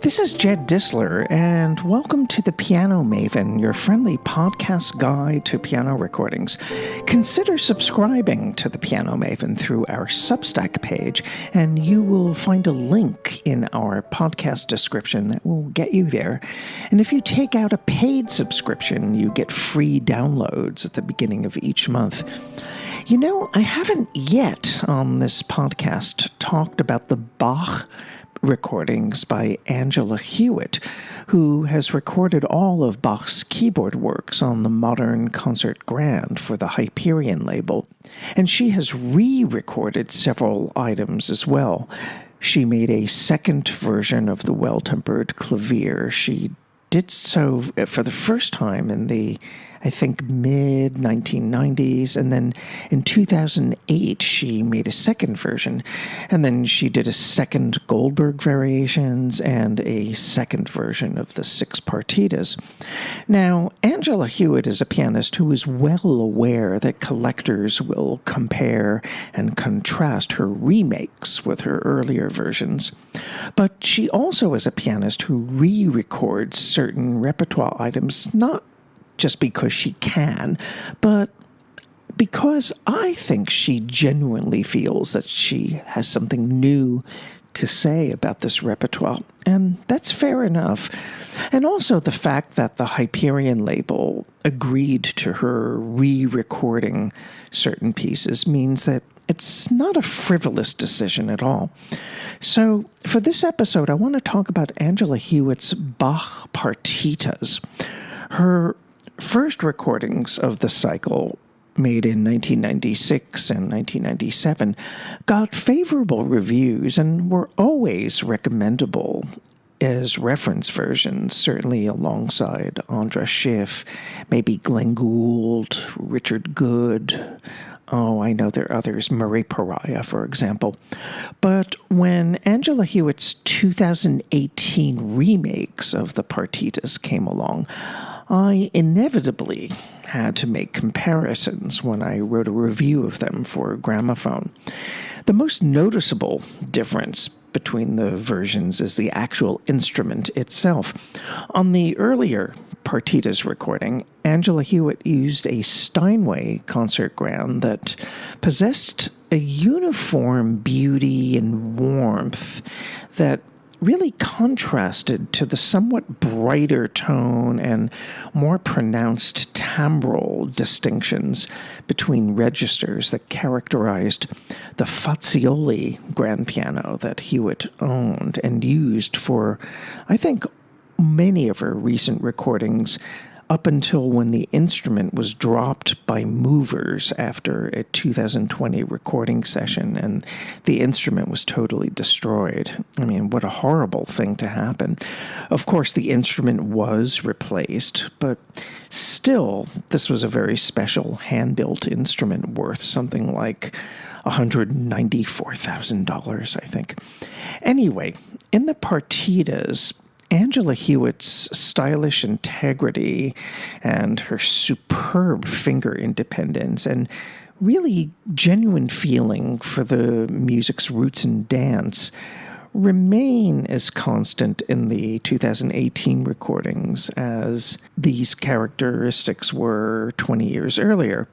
This is Jed Disler, and welcome to The Piano Maven, your friendly podcast guide to piano recordings. Consider subscribing to The Piano Maven through our Substack page, and you will find a link in our podcast description that will get you there. And if you take out a paid subscription, you get free downloads at the beginning of each month. You know, I haven't yet on this podcast talked about the Bach recordings by Angela Hewitt, who has recorded all of Bach's keyboard works on the Modern Concert Grand for the Hyperion label, and she has re-recorded several items as well. She made a second version of the Well-Tempered Clavier. She did so for the first time in the, I think, mid-1990s, and then in 2008 she made a second version, and then she did a second Goldberg Variations and a second version of the Six Partitas. Now, Angela Hewitt is a pianist who is well aware that collectors will compare and contrast her remakes with her earlier versions, but she also is a pianist who re-records certain repertoire items, not just because she can, but because I think she genuinely feels that she has something new to say about this repertoire, and that's fair enough. And also the fact that the Hyperion label agreed to her re-recording certain pieces means that it's not a frivolous decision at all. So for this episode, I want to talk about Angela Hewitt's Bach Partitas. Her first recordings of the cycle, made in 1996 and 1997, got favorable reviews and were always recommendable as reference versions, certainly alongside Andras Schiff, maybe Glenn Gould, Richard Good. Oh, I know there are others, Murray Pariah, for example. But when Angela Hewitt's 2018 remakes of the Partitas came along, I inevitably had to make comparisons when I wrote a review of them for Gramophone. The most noticeable difference between the versions is the actual instrument itself. On the earlier Partitas recording, Angela Hewitt used a Steinway concert grand that possessed a uniform beauty and warmth that really contrasted to the somewhat brighter tone and more pronounced timbral distinctions between registers that characterized the Fazioli grand piano that Hewitt owned and used for, I think, many of her recent recordings, up until when the instrument was dropped by movers after a 2020 recording session and the instrument was totally destroyed. I mean, what a horrible thing to happen. Of course, the instrument was replaced, but still, this was a very special hand-built instrument worth something like $194,000, I think. Anyway, in the Partitas, Angela Hewitt's stylish integrity and her superb finger independence and really genuine feeling for the music's roots and dance remain as constant in the 2018 recordings as these characteristics were 20 years earlier.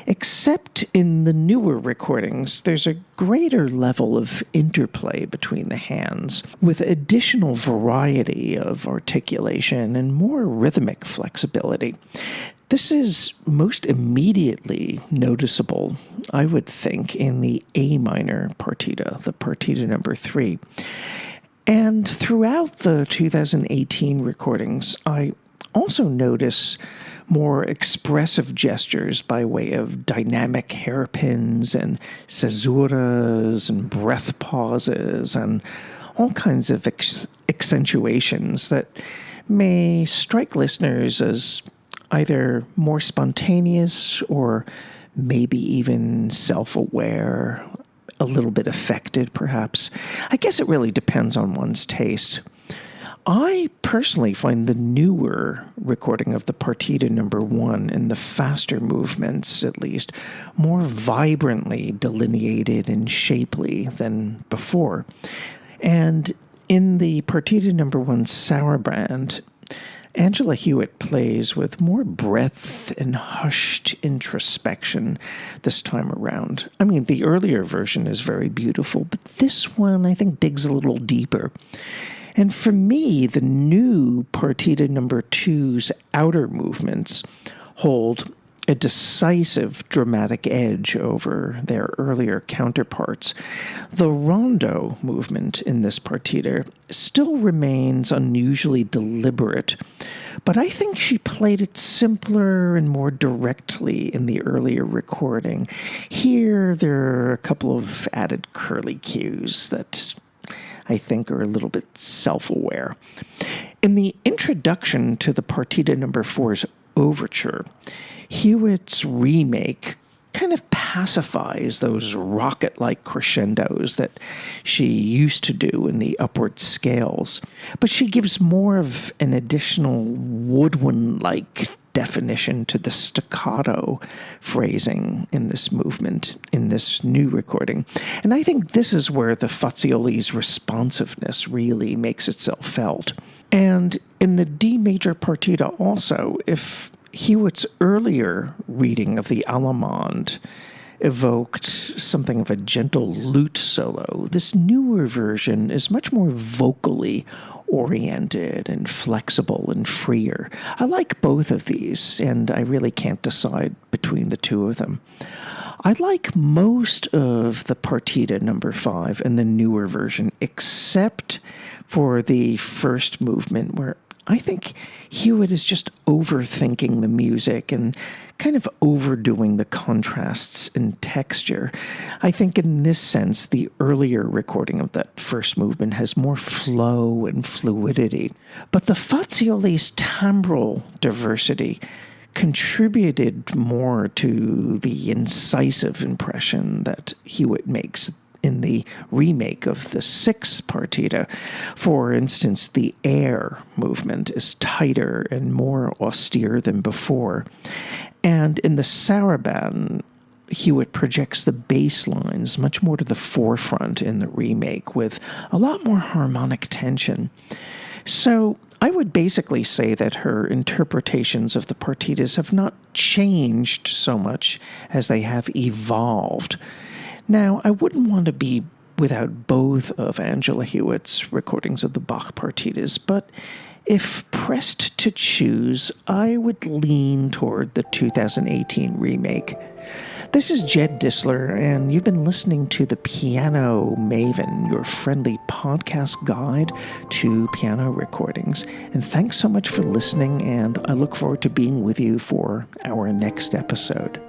Except in the newer recordings, there's a greater level of interplay between the hands, with additional variety of articulation and more rhythmic flexibility. This is most immediately noticeable, I would think, in the A minor partita, the partita number 3. And throughout the 2018 recordings, I also notice more expressive gestures by way of dynamic hairpins and caesuras and breath pauses and all kinds of accentuations that may strike listeners as either more spontaneous or maybe even self-aware, a little bit affected perhaps. I guess it really depends on one's taste. I personally find the newer recording of the Partita number 1, in the faster movements at least, more vibrantly delineated and shapely than before. And in the Partita number 1 Sauerbrand, Angela Hewitt plays with more breadth and hushed introspection this time around. I mean, the earlier version is very beautiful, but this one, I think, digs a little deeper. And for me, the new Partita number 2's outer movements hold a decisive dramatic edge over their earlier counterparts. The rondo movement in this partita still remains unusually deliberate, but I think she played it simpler and more directly in the earlier recording. Here, there are a couple of added curly cues that I think are a little bit self-aware. In the introduction to the Partita number 4's overture, Hewitt's remake kind of pacifies those rocket-like crescendos that she used to do in the upward scales, but she gives more of an additional woodwind-like definition to the staccato phrasing in this movement, in this new recording. And I think this is where the Fazioli's responsiveness really makes itself felt. And in the D major partita also, if Hewitt's earlier reading of the Allemande evoked something of a gentle lute solo, this newer version is much more vocally oriented and flexible and freer. I like both of these, and I really can't decide between the two of them. I like most of the Partita number 5 and the newer version, except for the first movement, where I think Hewitt is just overthinking the music and kind of overdoing the contrasts and texture. I think in this sense, the earlier recording of that first movement has more flow and fluidity. But the Fazioli's timbral diversity contributed more to the incisive impression that Hewitt makes in the remake of the sixth partita. For instance, the air movement is tighter and more austere than before. And in the Sarabande, Hewitt projects the bass lines much more to the forefront in the remake with a lot more harmonic tension. So I would basically say that her interpretations of the partitas have not changed so much as they have evolved. Now, I wouldn't want to be without both of Angela Hewitt's recordings of the Bach partitas, but if pressed to choose, I would lean toward the 2018 remake. This is Jed Disler, and you've been listening to The Piano Maven, your friendly podcast guide to piano recordings. And thanks so much for listening, and I look forward to being with you for our next episode.